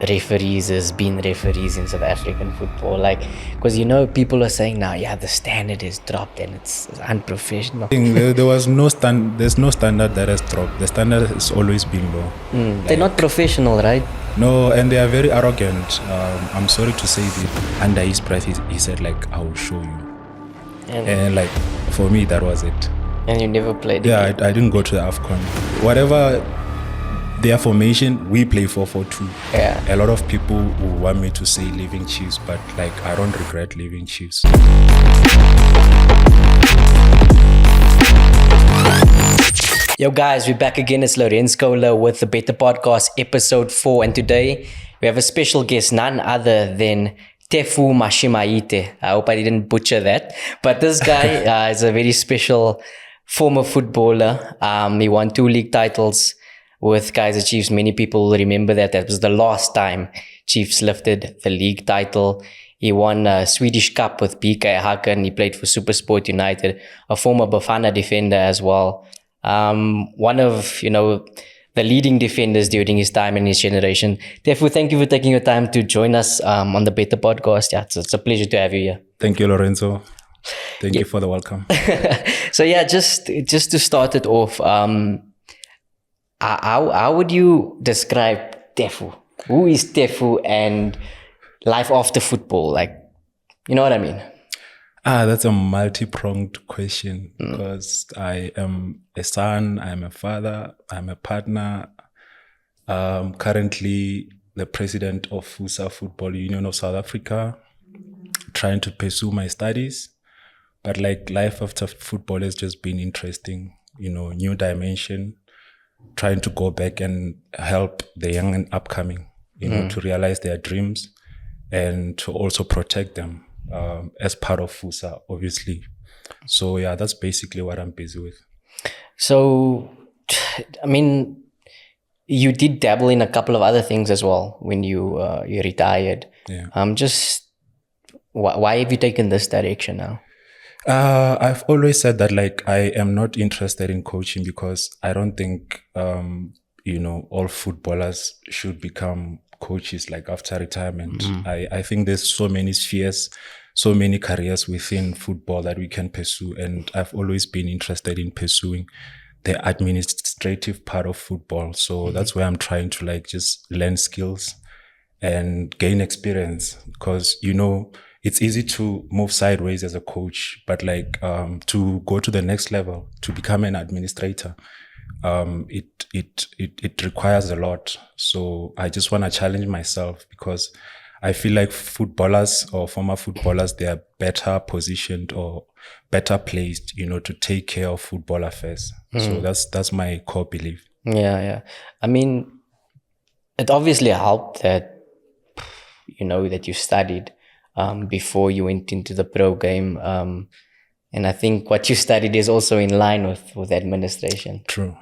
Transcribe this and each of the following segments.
referees as being referees in South African football? Like, because people are saying now, the standard is dropped and it's unprofessional. There's no standard that has dropped. The standard has always been low. They're not professional, right? No, and they are very arrogant. I'm sorry to say this. Under his breath, he said, like, I will show you. And like, for me, that was it. And you never played? Yeah, I didn't go to the AFCON. Whatever their formation, we play 4-4-2. Yeah. A lot of people will want me to say leaving Chiefs, but like, I don't regret leaving Chiefs. Yo guys, we're back again. It's Lorenz Köhler with the Bettor Podcast, episode 4. And today we have a special guest, none other than Tefu Mashamaite. I hope I didn't butcher that. But this guy is a very special former footballer. He won 2 league titles with Kaizer Chiefs. Many people will remember that. That was the last time Chiefs lifted the league title. He won a Swedish Cup with BK Häcken. He played for SuperSport United, a former Bafana defender as well. One of, the leading defenders during his time in his generation. Tefu, thank you for taking your time to join us on the Bettor Podcast. Yeah, it's a pleasure to have you here. Thank you, Lorenzo. Thank you for the welcome. So yeah, just to start it off, how would you describe Tefu? Who is Tefu and life after football? Like, you know what I mean? That's a multi-pronged question because I am a son, I'm a father, I'm a partner. Currently the president of FUSA Football Union of South Africa, trying to pursue my studies. But like life after football has just been interesting, new dimension, trying to go back and help the young and upcoming, to realize their dreams and to also protect them. As part of FUSA, obviously. So yeah, that's basically what I'm busy with. So, I mean, you did dabble in a couple of other things as well when you retired. Yeah. Why have you taken this direction now? I've always said that like I am not interested in coaching because I don't think all footballers should become coaches like after retirement. I think there's so many spheres, so many careers within football that we can pursue, and I've always been interested in pursuing the administrative part of football. So that's where I'm trying to like just learn skills and gain experience, because it's easy to move sideways as a coach, but like to go to the next level, to become an administrator, it requires a lot. So I just want to challenge myself, because I feel like footballers or former footballers, they are better positioned or better placed, to take care of football affairs. So that's my core belief. Yeah. I mean, it obviously helped that, that you studied before you went into the pro game. And I think what you studied is also in line with administration. True.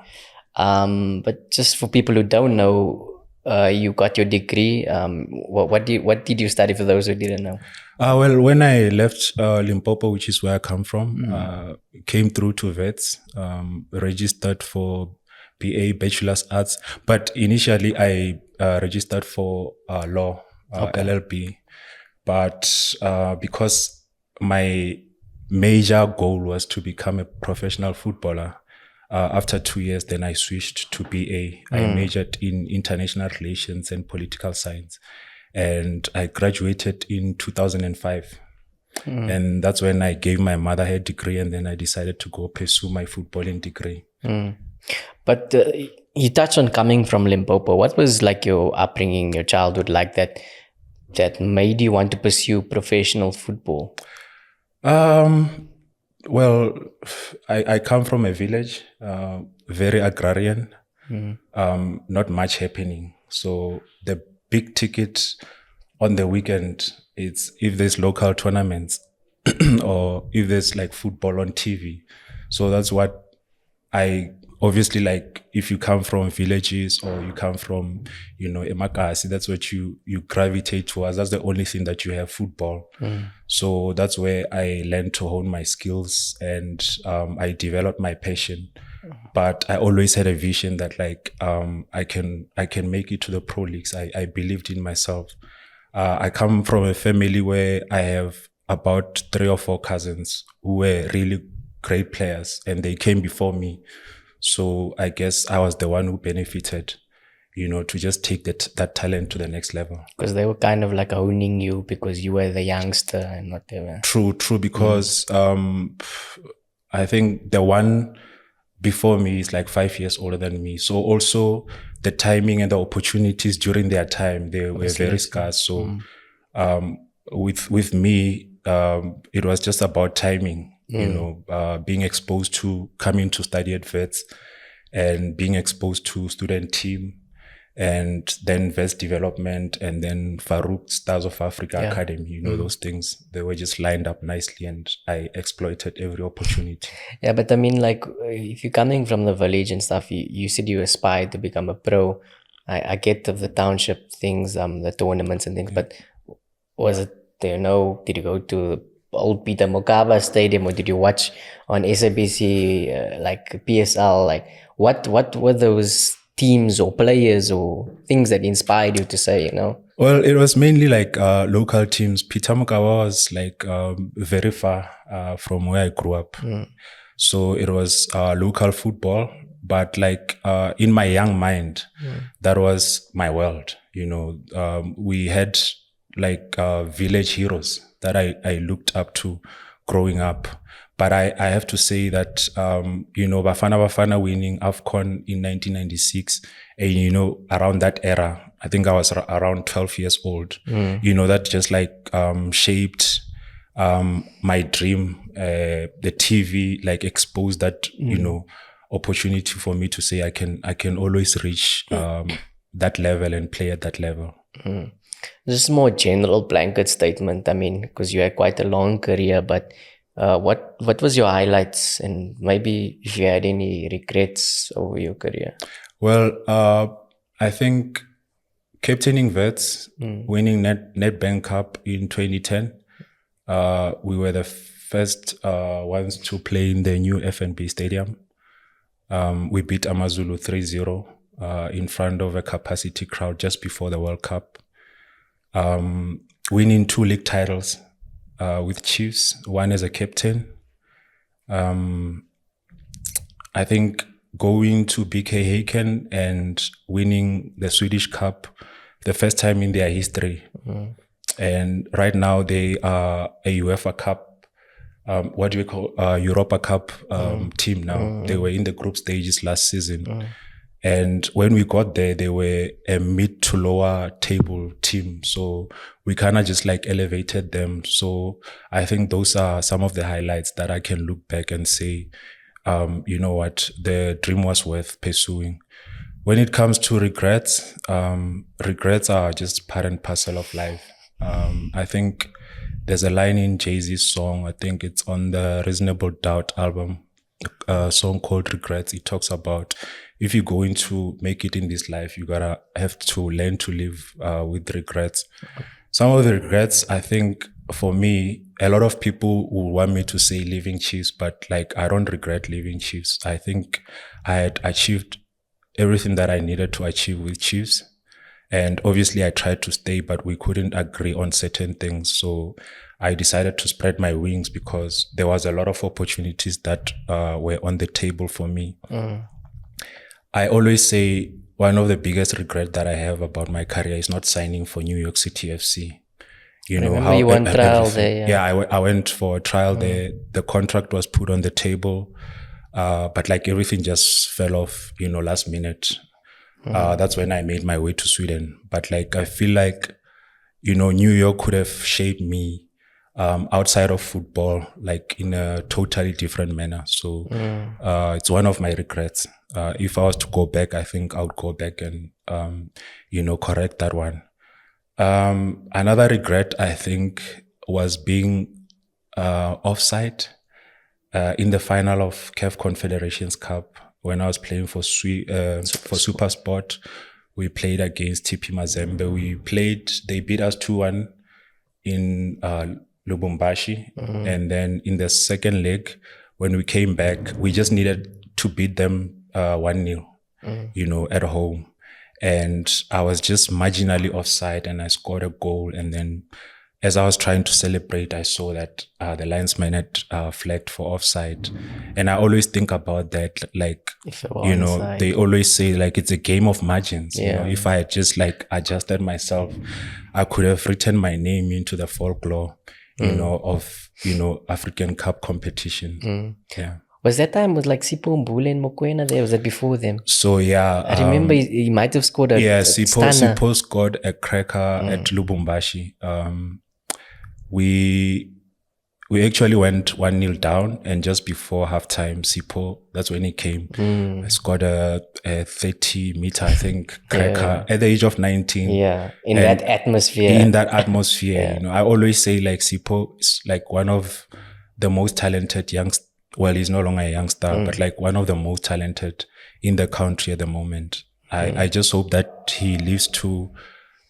But just for people who don't know, you got your degree. What did you study, for those who didn't know? Well, when I left Limpopo, which is where I come from, came through to Wits, registered for BA, Bachelor's Arts. But initially I registered for law, LLB. But because my major goal was to become a professional footballer, after 2 years, then I switched to BA. I majored in international relations and political science. And I graduated in 2005. And that's when I gave my mother her degree, and then I decided to go pursue my footballing degree. But you touched on coming from Limpopo. What was like your upbringing, your childhood like that made you want to pursue professional football? Well, I come from a village, very agrarian, not much happening. So the big ticket on the weekend, it's if there's local tournaments or if there's like football on TV. So that's what I obviously like. If you come from villages or you come from, Emakasi, that's what you gravitate towards. That's the only thing that you have, football. So that's where I learned to hone my skills, and I developed my passion but I always had a vision that like I can make it to the pro leagues. I believed in myself. I come from a family where I have about 3 or 4 cousins who were really great players, and they came before me. So I guess I was the one who benefited, to just take that talent to the next level. Because they were kind of like owning you because you were the youngster and whatever. True, because I think the one before me is like 5 years older than me. So also the timing and the opportunities during their time, they were very scarce. So with me, it was just about timing, being exposed to coming to study at Wits and being exposed to student team, and then West Development, and then Farouk Stars of Africa Academy. Those things, they were just lined up nicely, and I exploited every opportunity. Yeah, but I mean, like, if you're coming from the village and stuff, you said you aspired to become a pro. I get of the township things, the tournaments and things, but was it, did you go to old Peter Mokaba Stadium, or did you watch on SABC, like PSL? Like, what were those teams or players or things that inspired you to say, Well, it was mainly like local teams. Peter Mokaba was like very far from where I grew up. So it was local football, but like in my young mind, that was my world. We had like village heroes that I looked up to growing up. But I have to say that, Bafana winning AFCON in 1996, and, around that era, I think I was around 12 years old, that just like shaped my dream. The TV like exposed that, opportunity for me to say I can always reach that level and play at that level. This is more general blanket statement. I mean, because you had quite a long career, but what was your highlights, and maybe if you had any regrets over your career? Well, I think captaining Wits, winning Nedbank Cup in 2010. We were the first ones to play in the new FNB Stadium. We beat Amazulu 3-0 in front of a capacity crowd just before the World Cup. Winning 2 league titles with Chiefs, one as a captain. I think going to BK Häcken and winning the Swedish Cup, the first time in their history. And right now they are a UEFA Cup, Europa Cup team now. They were in the group stages last season. And when we got there, they were a mid to lower table team. So we kind of just like elevated them. So I think those are some of the highlights that I can look back and say, you know what, the dream was worth pursuing. When it comes to regrets, regrets are just part and parcel of life. I think there's a line in Jay-Z's song, I think it's on the Reasonable Doubt album, a song called Regrets. It talks about if you're going to make it in this life, you gotta have to learn to live with regrets. Some of the regrets, I think for me, a lot of people will want me to say leaving Chiefs, but like I don't regret leaving Chiefs. I think I had achieved everything that I needed to achieve with Chiefs. And obviously I tried to stay, but we couldn't agree on certain things. So I decided to spread my wings because there was a lot of opportunities that were on the table for me. I always say one of the biggest regrets that I have about my career is not signing for New York City FC. You know how you went trial there. Yeah, I went for a trial there. The contract was put on the table, but like everything just fell off, last minute. That's when I made my way to Sweden. But like, I feel like, New York could have shaped me outside of football, like in a totally different manner. So it's one of my regrets. If I was to go back, I think I would go back and, correct that one. Another regret, I think, was being offside in the final of CAF Confederations Cup. When I was playing for SuperSport, we played against TP Mazembe. They beat us 2-1 in Lubumbashi. And then in the second leg, when we came back, we just needed to beat them 1-0, at home. And I was just marginally offside and I scored a goal. And then as I was trying to celebrate, I saw that the linesman had flagged for offside. And I always think about that, like, they always say, like, it's a game of margins. If I had just, like, adjusted myself, I could have written my name into the folklore, of, African Cup competition. Yeah. Was that time with like Sipho Mbule and Mokoena there? Was that before them? So, yeah. I remember he might have scored a Sipho scored a cracker at Lubumbashi. We actually went 1-0 down, and just before halftime, Sipho, that's when he came. I scored a 30-meter, I think, cracker at the age of 19. Yeah, in that atmosphere. I always say, like, Sipho is like one of the most talented youngsters. Well, he's no longer a youngster, but like one of the most talented in the country at the moment. I just hope that he lives to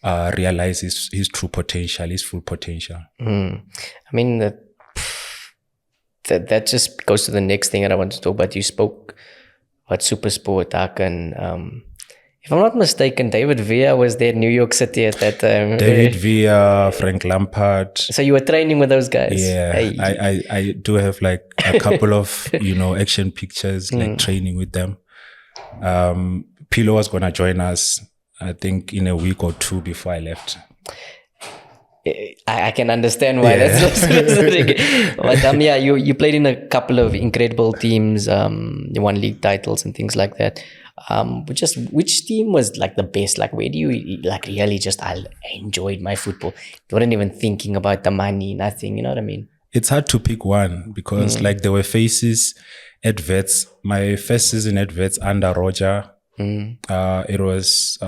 realize his true potential, his full potential. I mean, that just goes to the next thing that I want to talk about. You spoke about Super Sport, and if I'm not mistaken, David Villa was there in New York City at that time. David Villa, Frank Lampard. So you were training with those guys? Yeah, I do have like a couple of, action pictures, like training with them. Pilo was going to join us, I think, in a week or two before I left. I can understand why that's so specific. But you played in a couple of incredible teams, you won league titles and things like that. Which team was like the best? Like, where do you like really just, I enjoyed my football? You weren't even thinking about the money, nothing, you know what I mean? It's hard to pick one because like there were phases at Vets. My first season at Vets under Roger, it was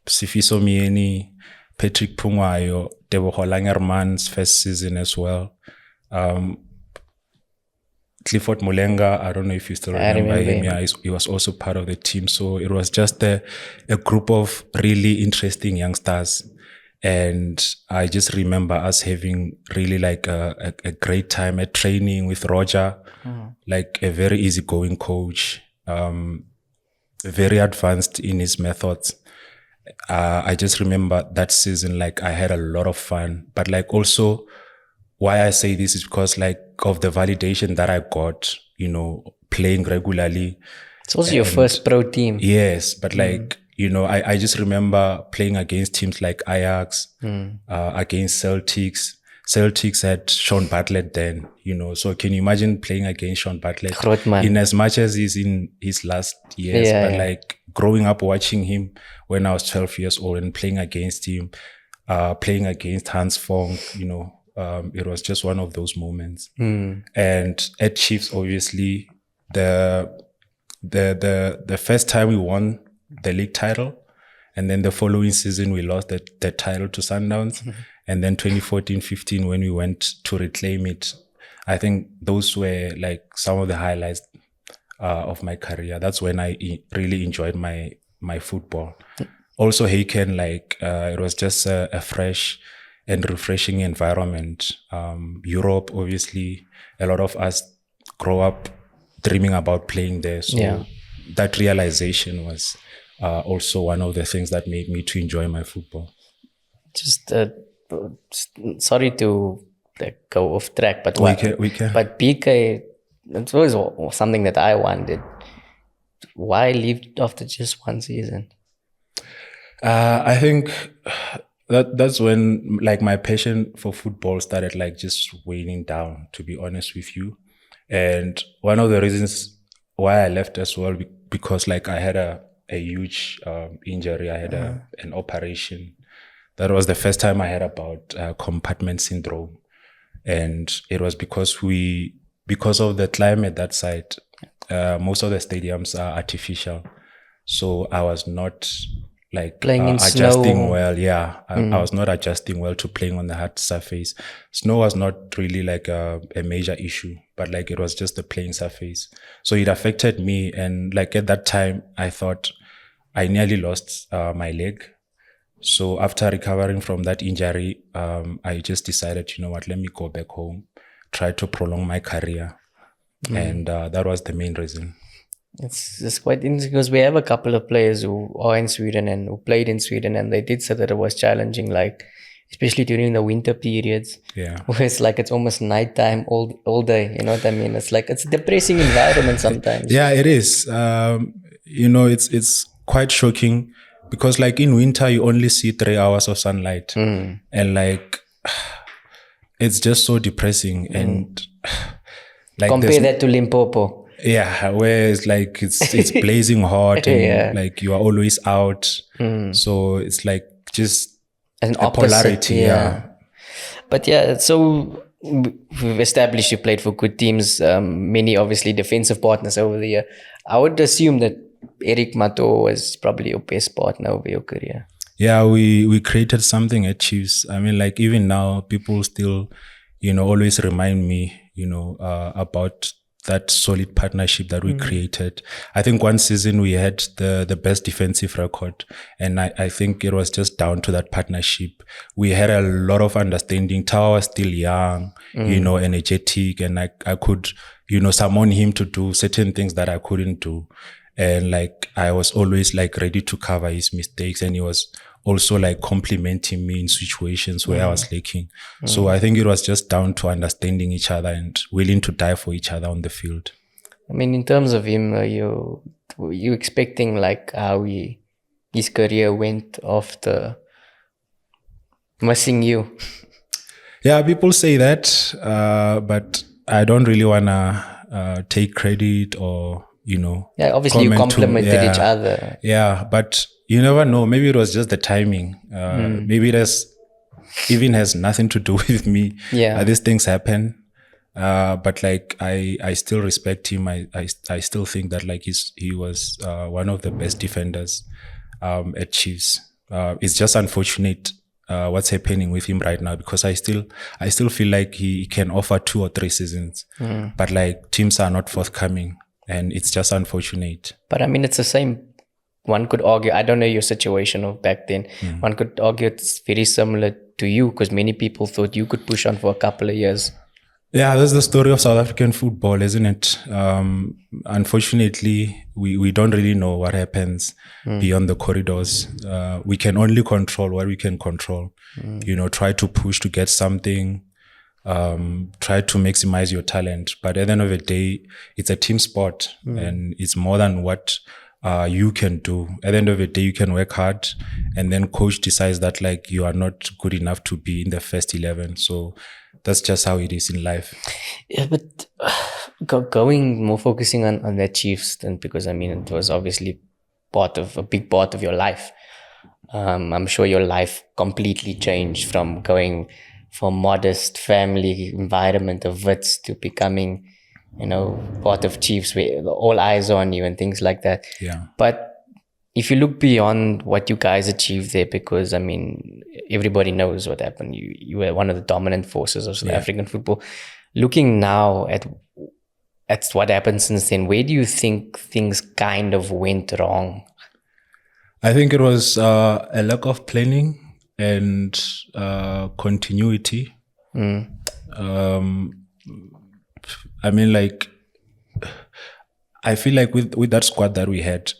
Sifiso Mieni, Patrick Pungwayo, Tebogo Langerman's first season as well. Clifford Mulenga, I don't know if you still remember him. Yeah, he was also part of the team. So it was just a group of really interesting youngsters. And I just remember us having really like a great time at training with Roger, like a very easygoing coach, very advanced in his methods. I just remember that season, like I had a lot of fun, but like also why I say this is because like of the validation that I got, playing regularly. It's also your first pro team. Yes. But like, I just remember playing against teams like Ajax, against Celtics. Celtics had Sean Bartlett then, so can you imagine playing against Sean Bartlett in as much as he's in his last years, but like growing up watching him when I was 12 years old and playing against him, playing against Hans Fong, it was just one of those moments. And at Chiefs, obviously, the first time we won the league title, and then the following season we lost the title to Sundowns, and then 2014-15 when we went to reclaim it. I think those were like some of the highlights of my career. That's when I really enjoyed my football. Also, Haken, like it was just a fresh and refreshing environment. Europe, obviously, a lot of us grow up dreaming about playing there. So that realization was also one of the things that made me to enjoy my football. Just sorry to go off track, but we can. But BK, it was something that I wondered. Why leave after just one season? I think that's when like my passion for football started like just waning down, to be honest with you. And one of the reasons why I left as well, because like I had a huge injury. I had an operation. That was the first time I heard about compartment syndrome. And it was because of the climate that side, most of the stadiums are artificial. So I was not like playing in adjusting snow. well. Yeah, I was not adjusting well to playing on the hard surface. Snow was not really like a major issue, but like it was just the playing surface. So it affected me. And like at that time, I thought I nearly lost my leg. So after recovering from that injury, I just decided, you know what, let me go back home, try to prolong my career. And that was the main reason. It's quite interesting because we have a couple of players who are in Sweden and who played in Sweden, and they did say that it was challenging, like especially during the winter periods. Yeah. Where it's like it's almost nighttime all day. You know what I mean? It's like it's a depressing environment sometimes. Yeah, it is. It's quite shocking because like in winter you only see 3 hours of sunlight, and like it's just so depressing. And like compare that to Limpopo. Yeah, where it's like it's blazing hot and like you are always out. So it's like just an a polarity. Yeah. But yeah, so we've established you played for good teams, many obviously defensive partners over the year. I would assume that Eric Mato was probably your best partner over your career. Yeah, we created something at Chiefs. I mean, like even now, people still, always remind me, about that solid partnership that we created. I think one season we had the best defensive record, and I think it was just down to that partnership. We had a lot of understanding. Tawa was still young, energetic, and I could, summon him to do certain things that I couldn't do. And like, I was always like ready to cover his mistakes, and he was also like complimenting me in situations where I was lacking. So I think it was just down to understanding each other and willing to die for each other on the field. I mean, in terms of him, you expecting like how his career went after missing you? Yeah, people say that, but I don't really wanna take credit or Yeah, obviously you complimented each other. Yeah, but you never know. Maybe it was just the timing. Maybe it even has nothing to do with me. Yeah, these things happen. But like I still respect him. I still think that like he was one of the best defenders at Chiefs. It's just unfortunate what's happening with him right now, because I still feel like he can offer 2 or 3 seasons, but like teams are not forthcoming. And it's just unfortunate. But I mean, it's the same. One could argue, I don't know your situation of back then. One could argue it's very similar to you, because many people thought you could push on for a couple of years. Yeah, that's the story of South African football, isn't it? Unfortunately, we don't really know what happens beyond the corridors. We can only control what we can control. Try to push to get something. Try to maximize your talent, but at the end of the day, it's a team sport, and it's more than what you can do. At the end of the day, you can work hard, and then coach decides that like you are not good enough to be in the first 11. So that's just how it is in life. Yeah, but going more focusing on the Chiefs, then, because I mean it was obviously a big part of your life. I'm sure your life completely changed from going from modest family environment of Wits to becoming, part of Chiefs where all eyes are on you and things like that. Yeah. But if you look beyond what you guys achieved there, because I mean, everybody knows what happened. You were one of the dominant forces of South African football. Looking now at what happened since then, where do you think things kind of went wrong? I think it was a lack of planning and continuity. I mean, like, I feel like with that squad that we had,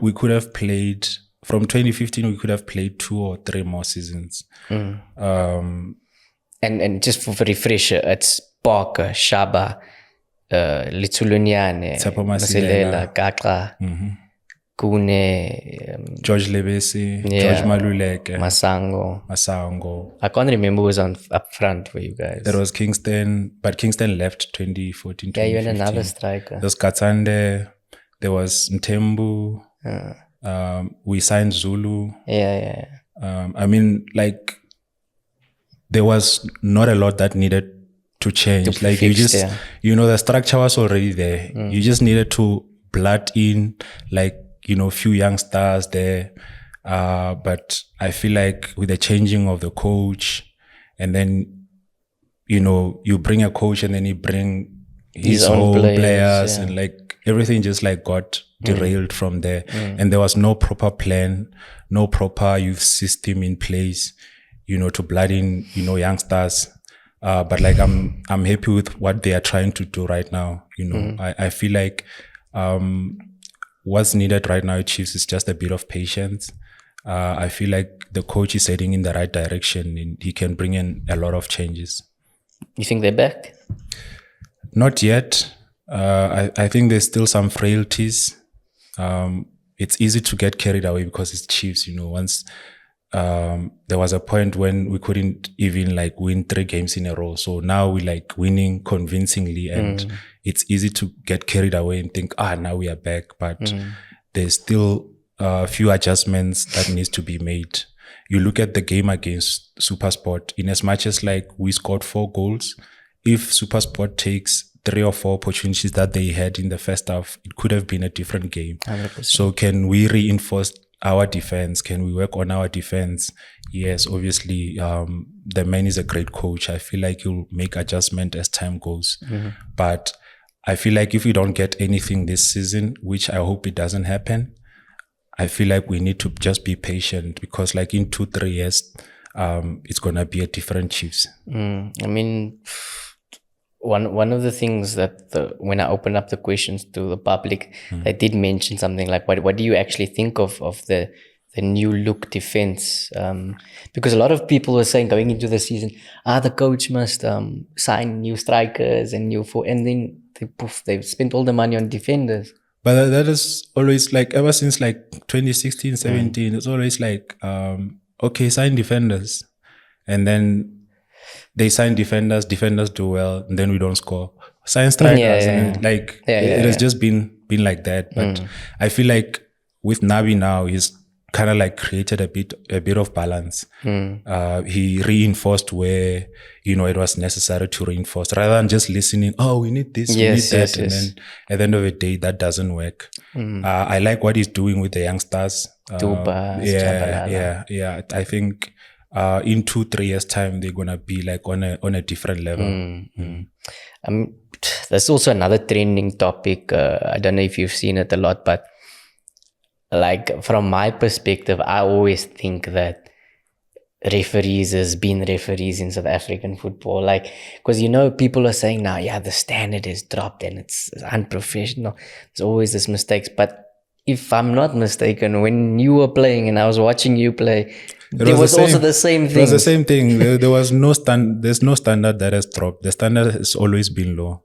we could have played from 2015. We could have played 2 or 3 more seasons. And just for refresher, it's Parker, Shaba, Litsulunyane, Tefu Mashamaite, Kaka, Kune, George Lebesi, George Maluleke, Masango. I can't remember who was up front for you guys. There was Kingston, but Kingston left 2014. Yeah, you had another striker. There was Katsande, there was Ntembu. We signed Zulu. Yeah. I mean, like, there was not a lot that needed to change. Like, you just, the structure was already there. You just needed to blood in, like, few young stars there. But I feel like with the changing of the coach, and then, you bring a coach and then you bring his whole players and like everything just like got derailed from there. And there was no proper plan, no proper youth system in place, to blood in, youngsters. But like, I'm happy with what they are trying to do right now. I feel like What's needed right now at Chiefs is just a bit of patience. I feel like the coach is heading in the right direction and he can bring in a lot of changes. You think they're back? Not yet. I think there's still some frailties. It's easy to get carried away because it's Chiefs, once there was a point when we couldn't even like win 3 games in a row. So now we like winning convincingly and it's easy to get carried away and think, now we are back. But there's still a few adjustments that needs to be made. You look at the game against SuperSport, in as much as like we scored 4 goals, if SuperSport takes 3 or 4 opportunities that they had in the first half, it could have been a different game. 100%. So can we reinforce our defense? Can we work on our defense? Yes, obviously, the man is a great coach. I feel like he'll make adjustment as time goes. But I feel like if we don't get anything this season, which I hope it doesn't happen, I feel like we need to just be patient because like in 2-3 years, it's going to be a different Chiefs. I mean, one of the things that when I opened up the questions to the public, they did mention something like, what do you actually think of the new look defense? Because a lot of people were saying going into the season, the coach must sign new strikers and and then they've spent all the money on defenders. But that is always like, ever since like 2016, 17, it's always like, okay, sign defenders. And then they sign defenders do well, and then we don't score. Sign strikers. It has just been like that. But I feel like with Nabi now, he's kind of like created a bit of balance. He reinforced where, it was necessary to reinforce rather than just listening. We need this, we need that. And then at the end of the day, that doesn't work. I like what he's doing with the youngsters. I think in 2-3 years time, they're going to be like on a different level. There's also another trending topic. I don't know if you've seen it a lot, but like from my perspective, I always think that referees has been referees in South African football. Like, because people are saying now, the standard is dropped and it's unprofessional. There's always this mistakes. But if I'm not mistaken, when you were playing and I was watching you play, there was also the same thing. It was the same thing. There was no there's no standard that has dropped. The standard has always been low.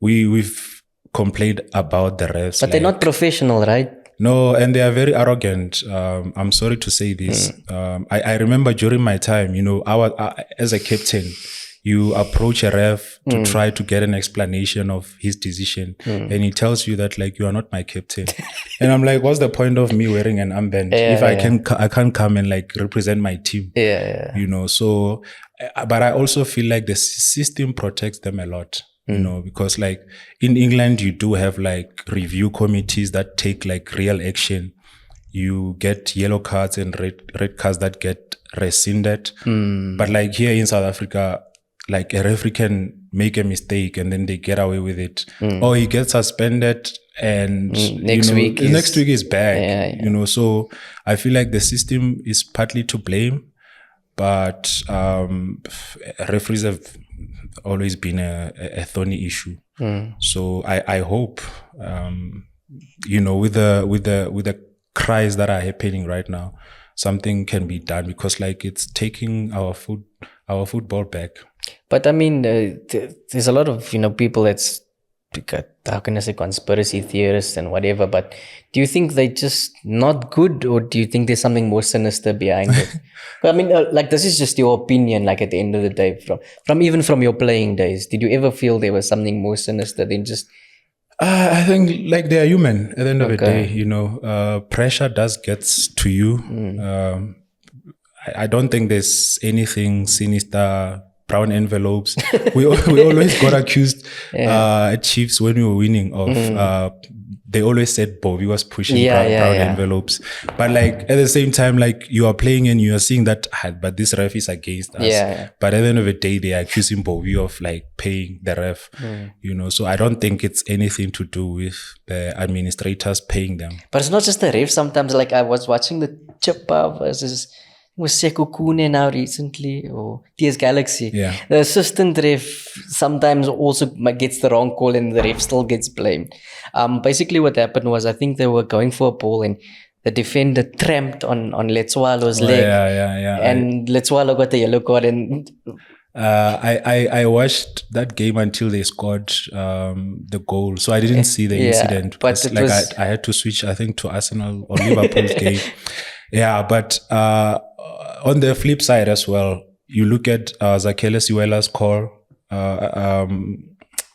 We've complained about the refs. But they're not professional, right? No, and they are very arrogant. I'm sorry to say this. I remember during my time, as a captain, you approach a ref to try to get an explanation of his decision. And he tells you that like, you are not my captain. And I'm like, what's the point of me wearing an armband if I can't come and like represent my team? So, but I also feel like the system protects them a lot. Because like in England, you do have like review committees that take like real action. You get yellow cards and red cards that get rescinded. But like here in South Africa, like a referee can make a mistake and then they get away with it. Or he gets suspended and next week is back. So I feel like the system is partly to blame, but referees have always been a thorny issue. So I hope, with the cries that are happening right now, something can be done because like it's taking our football back. But I mean, there's a lot of people that's, how can I say, conspiracy theorists and whatever. But do you think they're just not good, or do you think there's something more sinister behind it? I mean, like this is just your opinion. Like at the end of the day, from even from your playing days, did you ever feel there was something more sinister than just? I think like they are human. At the end of the day, pressure does get to you. I don't think there's anything sinister. Brown envelopes. we always got accused at Chiefs when we were winning of they always said Bobby was pushing brown envelopes. But like at the same time, like you are playing and you are seeing that, but this ref is against us. But at the end of the day, they are accusing Bobby of like paying the ref. So I don't think it's anything to do with the administrators paying them. But it's not just the ref. Sometimes like I was watching the Chippa versus was Sekukune now recently, or TS Galaxy. Yeah. The assistant ref sometimes also gets the wrong call and the ref still gets blamed. Basically what happened was, I think they were going for a ball and the defender tramped on Letswalo's leg. Yeah. And Letswalo got a yellow card and... I watched that game until they scored the goal, so I didn't see the incident. But like I had to switch, I think, to Arsenal or Liverpool's game. Yeah, but on the flip side as well, you look at Zakele Siwela's call.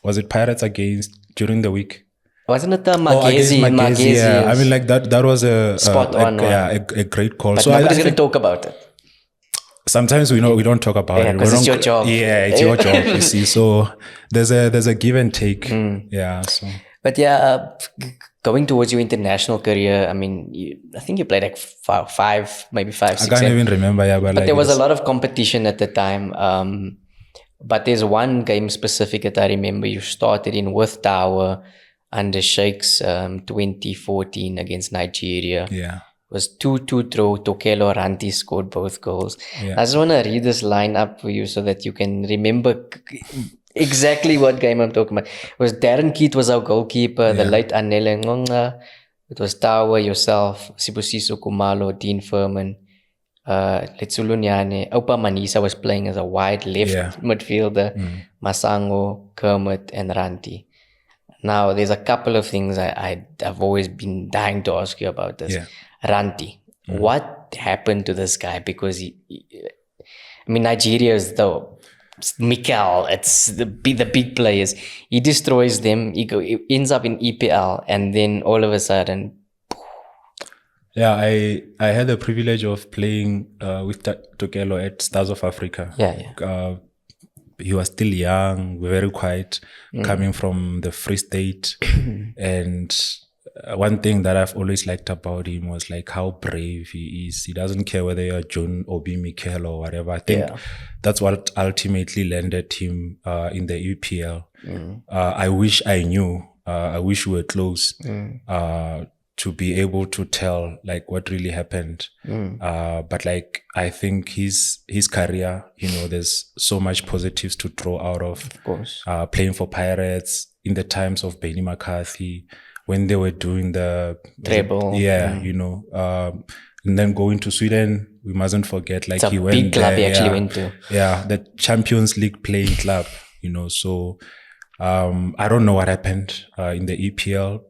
Was it Pirates against during the week? Wasn't it the Magezi? Yeah, I mean, like that was a spot on. A great call. But so nobody's going to talk about it. Sometimes we don't talk about it because it's your job. Yeah, it's your job. You see, so there's a give and take. Yeah. So. But yeah, going towards your international career, I mean, I think you played like five, maybe 5, 6. I can't even remember. Yeah, but like there was a lot of competition at the time. But there's one game specific that I remember you started in with Tower under Sheikh's 2014 against Nigeria. Yeah. It was 2-2 draw. Tokelo Ranti scored both goals. Yeah. I just want to read this line up for you so that you can remember exactly what game I'm talking about. It was Darren Keat was our goalkeeper, the late Anele Ngonga. It was Tawa, yourself, Sibusiso Kumalo, Dean Furman, Letsulu Nyane. Opa Manisa was playing as a wide left midfielder, Masango, Kermit, and Ranti. Now, there's a couple of things I've always been dying to ask you about this. Yeah. Ranti, what happened to this guy? Because Nigeria is the Mikel, it's the big players. He destroys them. He ends up in EPL, and then all of a sudden. Yeah, I had the privilege of playing with Tokelo at Stars of Africa. Yeah. He was still young, very quiet, coming from the Free State, and one thing that I've always liked about him was like how brave he is. He doesn't care whether you're John, Obi, Mikel or whatever. I think that's what ultimately landed him in the EPL. I wish I knew. I wish we were close to be able to tell like what really happened. But like I think his career, there's so much positives to draw out of course. Playing for Pirates in the times of Benny McCarthy, when they were doing the treble, and then going to Sweden, we mustn't forget, like it's he went big club there, he actually went to. Yeah, the Champions League playing club, so I don't know what happened in the EPL,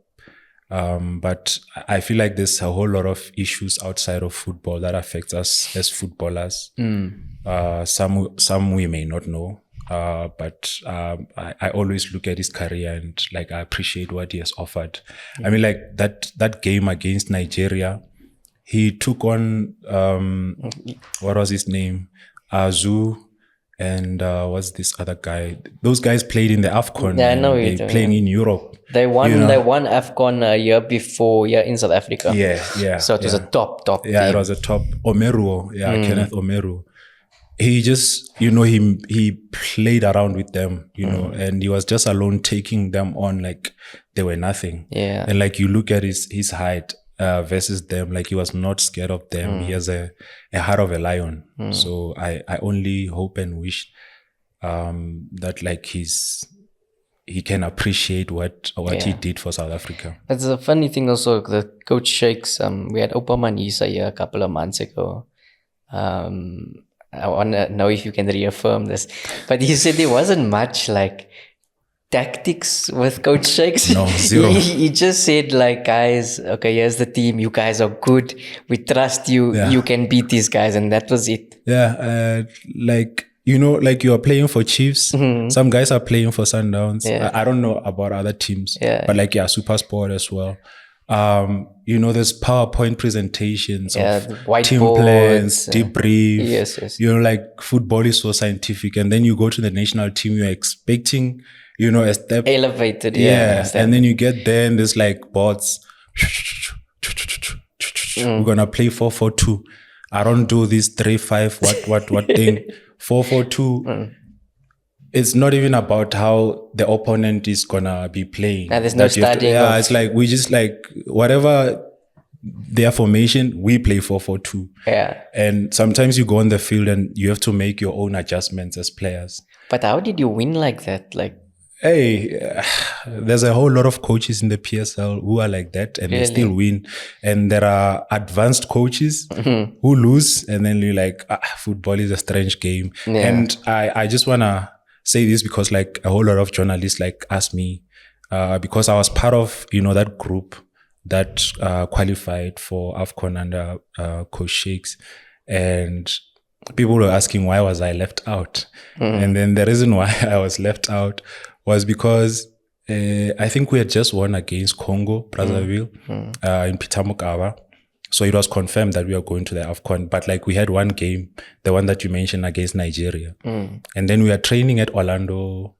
but I feel like there's a whole lot of issues outside of football that affects us as footballers. Some we may not know. But I always look at his career and like I appreciate what he has offered. I mean, like that game against Nigeria, he took on what was his name, Azu, and what's this other guy? Those guys played in the AFCON. Yeah, I know they're playing in Europe. They won AFCON a year before, in South Africa. Yeah. So it was a top team. It was a top. Omeru, Kenneth Omeru. He just, he played around with them, and he was just alone taking them on like they were nothing. Yeah. And like you look at his height versus them, like he was not scared of them. He has a heart of a lion. So I only hope and wish that like he can appreciate what he did for South Africa. That's a funny thing also, the coach Sheikhs, we had Opa Manisa here a couple of months ago. I want to know if you can reaffirm this. But he said there wasn't much like tactics with Coach Sheikhs. No, zero. He just said like, guys, okay, here's the team. You guys are good. We trust you. Yeah. You can beat these guys. And that was it. Yeah. Like you are playing for Chiefs. Some guys are playing for Sundowns. Yeah. I don't know about other teams. Yeah. But like, Super Sport as well. There's PowerPoint presentations of team plans, debrief. Yes. Like football is so scientific, and then you go to the national team, you're expecting, a step elevated. And then you get there and there's like bots. We're gonna play 4-4-2. I don't do this 3-5 what thing. 4-4-2. It's not even about how the opponent is gonna be playing. There's no studying. It's like we just like whatever their formation, we play 4-4-2. Yeah. And sometimes you go on the field and you have to make your own adjustments as players. But how did you win like that? Like, hey, there's a whole lot of coaches in the PSL who are like that and they still win. And there are advanced coaches who lose, and then you're like, football is a strange game. Yeah. And I just want to say this because like a whole lot of journalists like asked me, because I was part of, that group that qualified for AFCON under Coach Shakes, and people were asking why was I left out. And then the reason why I was left out was because I think we had just won against Congo, Brazzaville, in Pitamukaba. So it was confirmed that we were going to the AFCON, but like we had one game, the one that you mentioned against Nigeria. And then we are training at Orlando,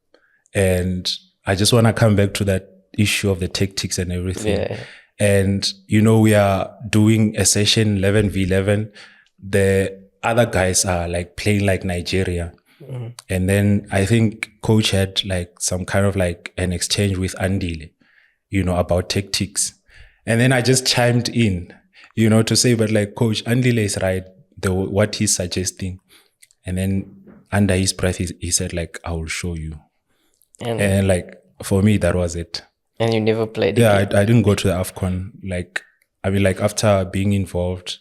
and I just want to come back to that issue of the tactics and everything. Yeah. And, we are doing a session 11v11. The other guys are like playing like Nigeria. And then I think coach had like some kind of like an exchange with Andile, about tactics. And then I just chimed in, to say, but like coach, Andile is right, what he's suggesting. And then under his breath, he said like, I will show you. And like, for me, that was it. And you never played I didn't go to the AFCON. Like, I mean, like after being involved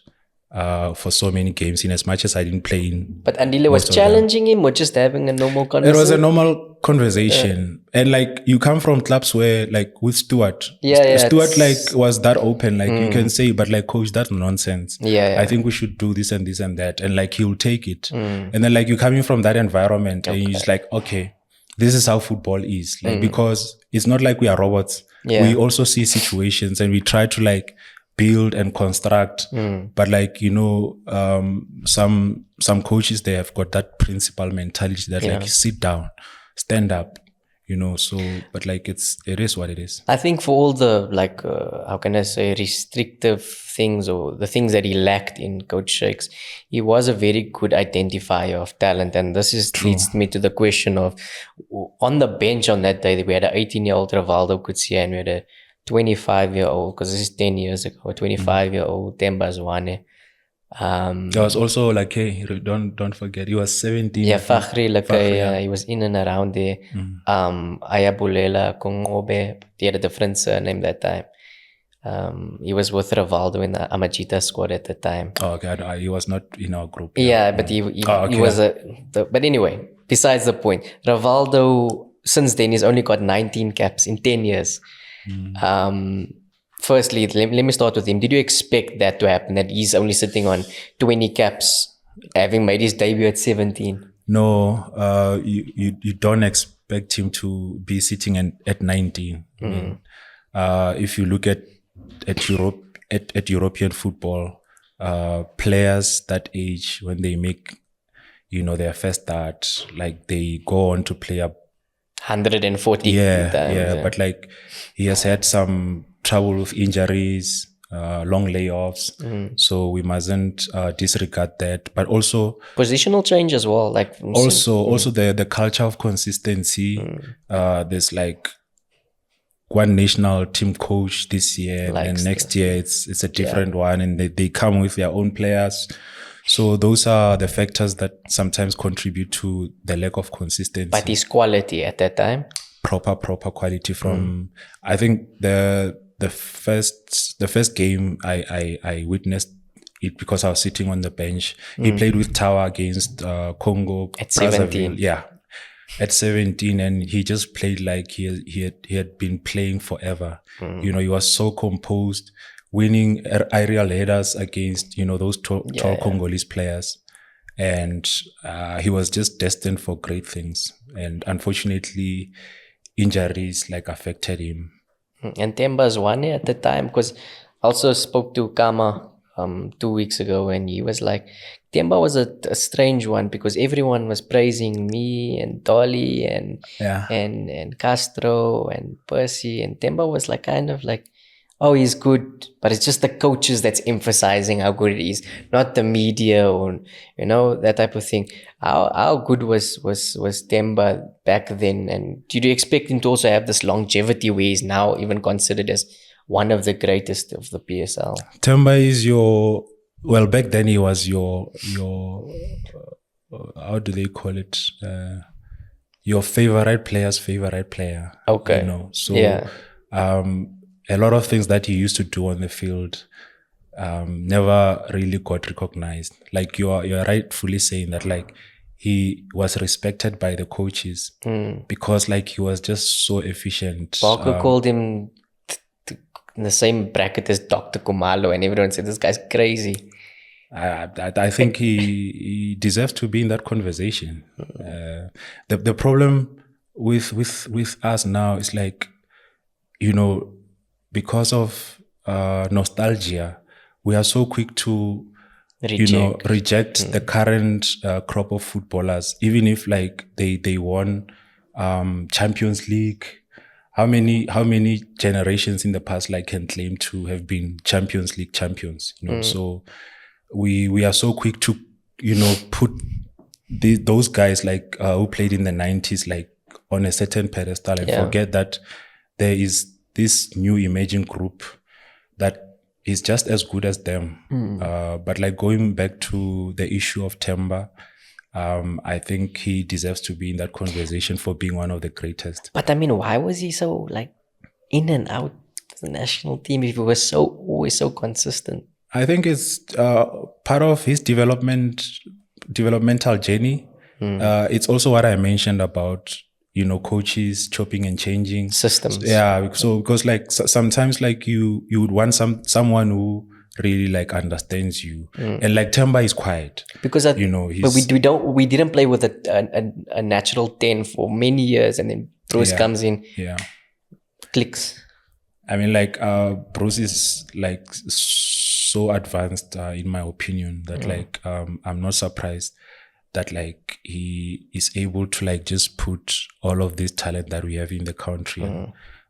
for so many games, in as much as I didn't play in. But Andile was challenging him or just having a normal conversation? It was a normal conversation. And like, you come from clubs where like with Stuart. Stuart like was that open. Like you can say, but like coach, that's nonsense. I think we should do this and this and that. And like, he'll take it. And then like, you're coming from that environment and you're just like, okay, this is how football is. Like, because it's not like we are robots. We also see situations and we try to like build and construct. But like, some coaches, they have got that principal mentality that like, sit down, stand up, so, but like, it is what it is. I think for all the like, how can I say, restrictive things or the things that he lacked in Coach Shakes, he was a very good identifier of talent. And this leads me to the question of, on the bench on that day, we had an 18-year-old Rivaldo Kutsia and we had a 25-year-old, because this is 10 years ago, a 25-year-old Themba Zwane. There was also like, hey, don't forget, he was 17. Yeah, Fakhri, like he was in and around there. Ayabulela Kongobe, he had a different surname that time. He was with Rivaldo in the Amajita squad at the time. Oh, okay, he was not in our group. Yeah, but he was but anyway, besides the point, Rivaldo since then he's only got 19 caps in 10 years. Firstly, let me start with him. Did you expect that to happen, that he's only sitting on 20 caps, having made his debut at 17? No, you don't expect him to be sitting at 19. I mean, if you look at Europe, at European football, players that age, when they make, their first start, like they go on to play up 140 times. But like he has had some trouble with injuries, long layoffs, so we mustn't disregard that. But also positional change as well, like also the culture of consistency. There's like one national team coach this year, and next year it's a different one, and they come with their own players. So those are the factors that sometimes contribute to the lack of consistency. But his quality at that time? Proper quality from, I think the first game I witnessed it because I was sitting on the bench. He played with Tower against Congo. At 17. Yeah. At 17, and he just played like he had been playing forever. He was so composed, winning aerial headers against, those tall Congolese players. And he was just destined for great things. And unfortunately, injuries like affected him. And Themba Zwane at the time, because I also spoke to Kama 2 weeks ago, and he was like, Themba was a strange one because everyone was praising me and Dolly and Castro and Percy, and Themba was like kind of like, oh, he's good, but it's just the coaches that's emphasizing how good he is, not the media or that type of thing. How good was Themba back then? And did you expect him to also have this longevity where he's now even considered as one of the greatest of the PSL. Temba is back then he was your how do they call it? Your favorite player's favorite player. Okay. So a lot of things that he used to do on the field never really got recognized. Like you're rightfully saying that like he was respected by the coaches because like he was just so efficient. Barker called him in the same bracket as Dr. Kumalo, and everyone said this guy's crazy. I think he deserves to be in that conversation. The problem with us now is like, because of nostalgia, we are so quick to reject the current crop of footballers, even if like they won Champions League. How many generations in the past like can claim to have been Champions League champions? So we are so quick to put those guys like who played in the 90s like on a certain pedestal and forget that there is this new emerging group that is just as good as them. But like going back to the issue of Temba, I think he deserves to be in that conversation for being one of the greatest. But I mean, why was he so like in and out of the national team if he was always so consistent? I think it's part of his developmental journey. It's also what I mentioned about coaches chopping and changing systems. Yeah, so because like sometimes like you would want someone who really like understands you, and like Temba is quiet because but we didn't play with a natural 10 for many years, and then Bruce comes in, clicks. I mean, like Bruce is like so advanced in my opinion that like I'm not surprised that like he is able to like just put all of this talent that we have in the country.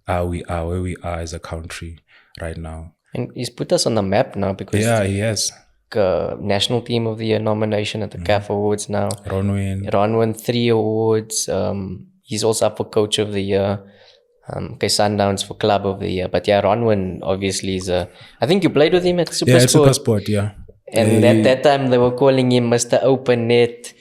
We are where we are as a country right now. And he's put us on the map now because he has. National Team of the Year nomination at the CAF Awards now. Ron 3 awards. He's also up for Coach of the Year. Sundowns for Club of the Year. But Ronwin obviously is I think you played with him at Supersport. Yeah, at Supersport, yeah. And at that time they were calling him Mr. Open Net.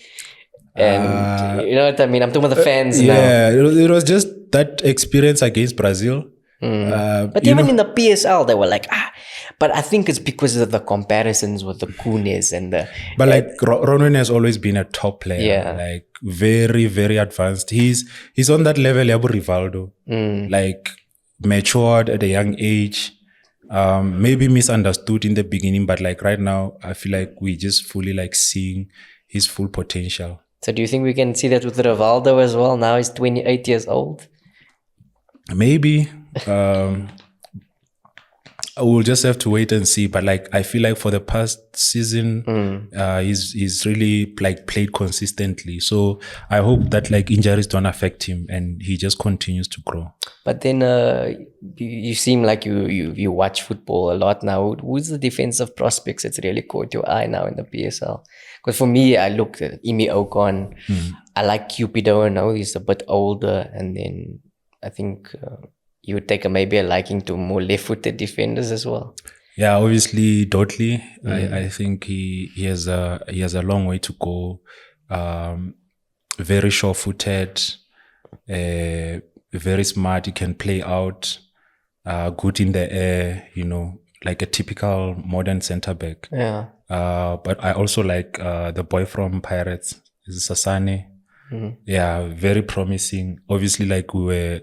And you know what I mean? I'm talking about the fans now. Yeah, it was just that experience against Brazil. But even in the PSL, they were like, but I think it's because of the comparisons with the Kunes and the... But like Ronwin has always been a top player. Like very, very advanced. He's on that level, Yabo Rivaldo. Like matured at a young age. Maybe misunderstood in the beginning, but like right now, I feel like we just fully like seeing his full potential. So do you think we can see that with Rivaldo as well? Now he's 28 years old. Maybe. We'll just have to wait and see. But like I feel like for the past season, he's really like played consistently. So I hope that like injuries don't affect him and he just continues to grow. But then you seem like you watch football a lot now. Who's the defensive prospects that's really caught your eye now in the PSL? Because for me, I looked at Imi Ocon. I like Cupido. I know he's a bit older, and then I think you would take maybe a liking to more left-footed defenders as well. Yeah, obviously Dudley. I think he has a long way to go. Very sure-footed, very smart. He can play out, good in the air. Like a typical modern centre back. Yeah. But I also like the boy from Pirates, Sasane. Yeah, very promising. Obviously, like we were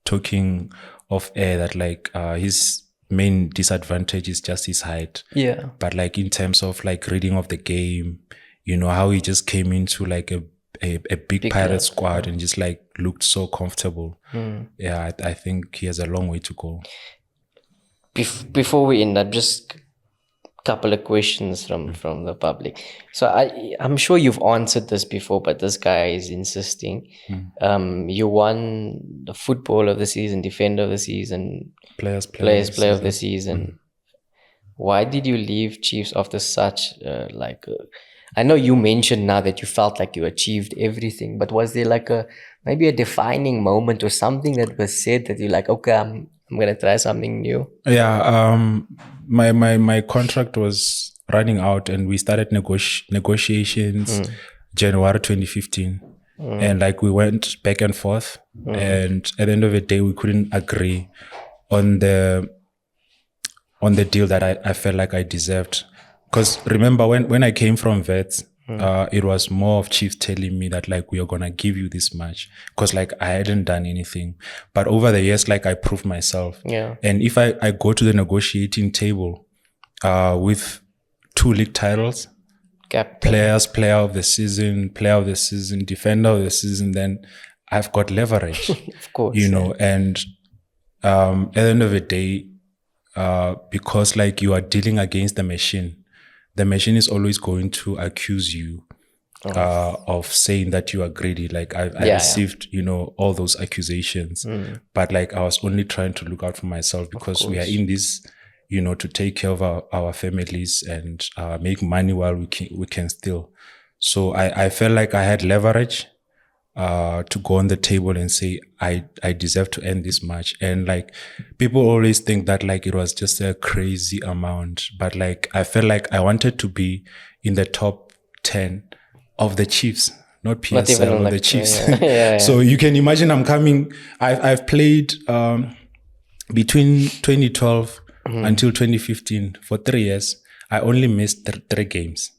talking off air that like his main disadvantage is just his height. Yeah. But like in terms of like reading of the game, how he just came into like a big Pirate squad and just like looked so comfortable. Yeah, I think he has a long way to go. Before we end up, just couple of questions from the public. So I'm sure you've answered this before, but this guy is insisting. You won the Football of the Season, Defender of the Season, Players Player of the Season. Why did you leave Chiefs after such I know you mentioned now that you felt like you achieved everything, but was there like maybe a defining moment or something that was said that you're like, okay, I'm gonna try something new. Yeah. My contract was running out, and we started negotiations January 2015, and like we went back and forth, and at the end of the day, we couldn't agree on the deal that I felt like I deserved. Because remember, when I came from Vets, it was more of Chiefs telling me that like, we are gonna give you this much, because like I hadn't done anything. But over the years, like I proved myself. Yeah. And if I go to the negotiating table with 2 league titles, Captain. player of the season, defender of the season, then I've got leverage. Of course. And at the end of the day, because like you are dealing against the machine is always going to accuse you of saying that you are greedy. Like I received, all those accusations, but like I was only trying to look out for myself, because we are in this, to take care of our families and make money while we can still. So I felt like I had leverage to go on the table and say, I deserve to end this match. And like people always think that like it was just a crazy amount, but like I felt like I wanted to be in the top 10 of the Chiefs, not PSL, of the Chiefs. Yeah. So you can imagine I've played between 2012 until 2015 for 3 years. I only missed 3 games.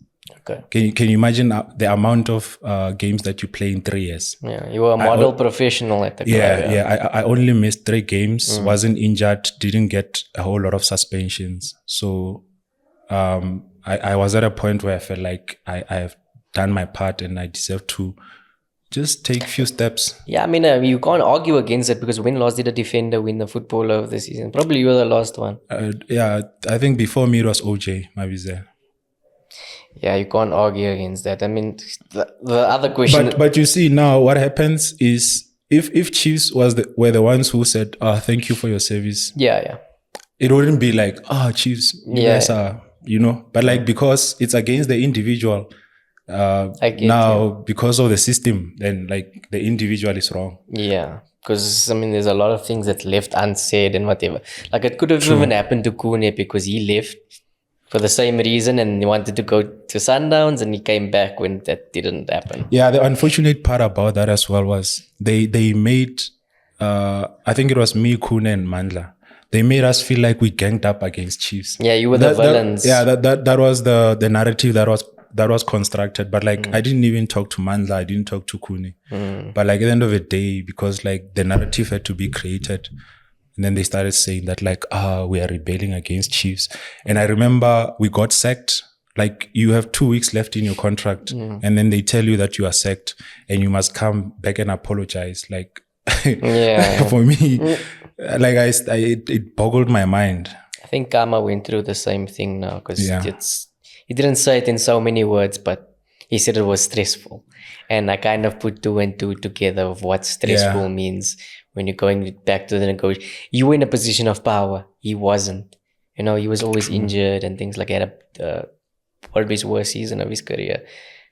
Okay. Can you imagine the amount of games that you play in 3 years? Yeah, you were a model professional at the club. Yeah. I only missed 3 games, wasn't injured, didn't get a whole lot of suspensions. So I was at a point where I felt like I have done my part and I deserve to just take a few steps. Yeah, I mean, you can't argue against it, because when last did a defender win the footballer of the season? Probably you were the last one. Yeah, I think before me it was OJ Mabizela. Yeah, you can't argue against that. I mean, the other question... But you see now what happens is if Chiefs were the ones who said, thank you for your service. Yeah. It wouldn't be like, Chiefs, you guys are, But like, because it's against the individual, because of the system, then like the individual is wrong. Yeah. Because, I mean, there's a lot of things that left unsaid and whatever. Like, it could have even happened to Kune, because he left for the same reason, and he wanted to go to Sundowns, and he came back when that didn't happen. Yeah, the unfortunate part about that as well was they made, I think it was me, Kune, and Mandla. They made us feel like we ganged up against Chiefs. Yeah, you were the villains. That was the narrative that was constructed. But like, I didn't even talk to Mandla, I didn't talk to Kune. But like at the end of the day, because like the narrative had to be created, and then they started saying that like, we are rebelling against Chiefs. And I remember we got sacked. Like, you have 2 weeks left in your contract, and then they tell you that you are sacked and you must come back and apologize. Like, for me, like it boggled my mind. I think Kama went through the same thing now, because he didn't say it in so many words, but he said it was stressful. And I kind of put 2 and 2 together of what stressful means. When you're going back to the negotiation, you were in a position of power. He wasn't. He was always injured and things like that. Probably his worst season of his career.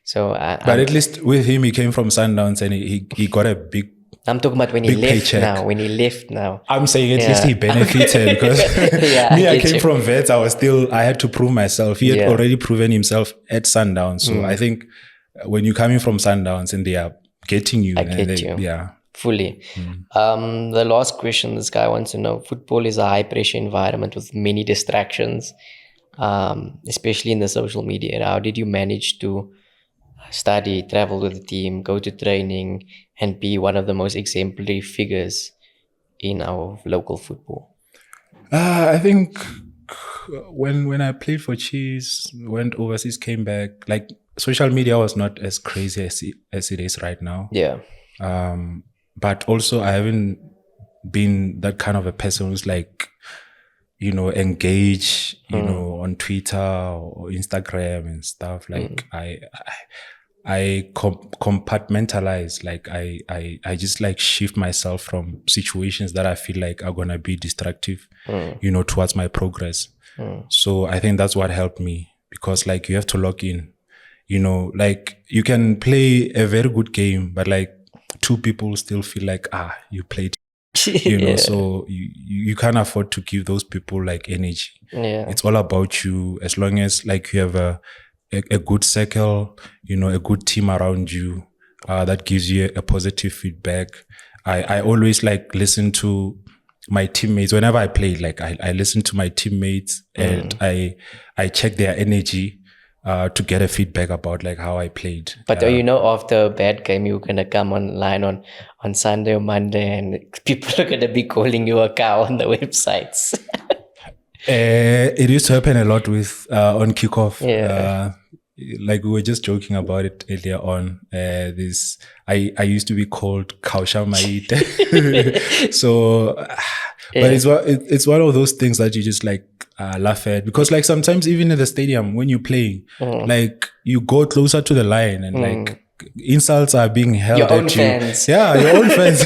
So, but at least with him, he came from Sundowns and he got a big. I'm talking about when he left paycheck. Now. When he left now. I'm saying at least he benefited, because I came from Vets. I had to prove myself. He had already proven himself at Sundowns. So I think when you're coming from Sundowns and they are getting you, yeah. Fully. The last question this guy wants to know: football is a high pressure environment with many distractions, especially in the social media. How did you manage to study, travel with the team, go to training, and be one of the most exemplary figures in our local football? I think when I played for Chiefs, went overseas, came back, like social media was not as crazy as it is right now. Yeah. But also I haven't been that kind of a person who's like, engage, on Twitter or Instagram and stuff. Like I compartmentalize. Like I just like shift myself from situations that I feel like are going to be destructive, towards my progress. So I think that's what helped me, because like you have to lock in, like you can play a very good game, but like 2 people still feel like, you played Yeah. So you can't afford to give those people like energy. Yeah. It's all about you. As long as like you have a good circle, a good team around you, that gives you a positive feedback. I always like listen to my teammates whenever I play. Like I listen to my teammates and I check their energy to get a feedback about like how I played. But after a bad game, you're gonna come online on Sunday or Monday, and people are gonna be calling you a cow on the websites. It used to happen a lot with on kickoff. Yeah. Like we were just joking about it earlier on. I used to be called Mashamaite. So, but it's one of those things that you just like laugh at, because like sometimes even in the stadium when you play, like you go closer to the line and like insults are being held Your at own you. fans. Yeah, your own fans.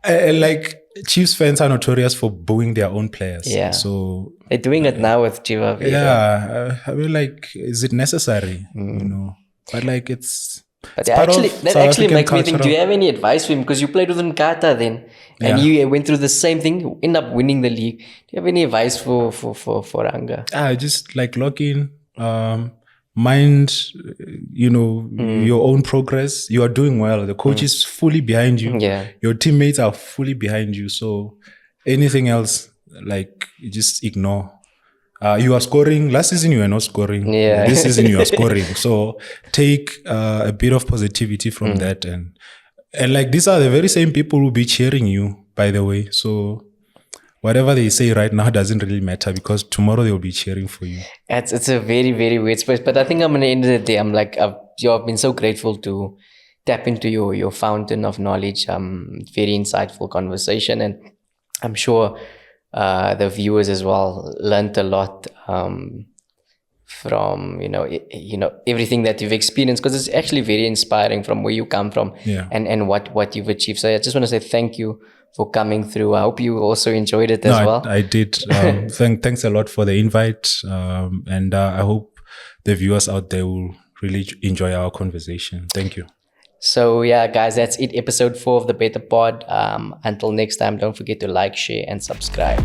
And like Chiefs fans are notorious for booing their own players. Yeah. So they're doing it now with Chiva. yeah, I mean, like, is it necessary? But like, it's. But part of that South actually African makes me think, cultural- do you have any advice for him? Because you played with Nkata then, and you went through the same thing, you end up winning the league. Do you have any advice for Anga? Just like log in, mind, your own progress. You are doing well. The coach is fully behind you. Yeah. Your teammates are fully behind you. So anything else, like, you just ignore. You are scoring. Last season you were not scoring. Yeah. This season you are scoring. So take a bit of positivity from that, and like these are the very same people who will be cheering you, by the way. So whatever they say right now doesn't really matter, because tomorrow they'll be cheering for you. It's a very, very weird space. But I think I'm gonna end of the day, I'm like, I've been so grateful to tap into your fountain of knowledge. Very insightful conversation, and I'm sure the viewers as well learned a lot from everything that you've experienced, because it's actually very inspiring from where you come from and what you've achieved. So I just want to say thank you for coming through. I hope you also enjoyed it as well. I did. Thanks a lot for the invite, and I hope the viewers out there will really enjoy our conversation. Thank you. So yeah, guys, that's it. Episode 4 of the Bettor Pod. Until next time, don't forget to like, share, and subscribe.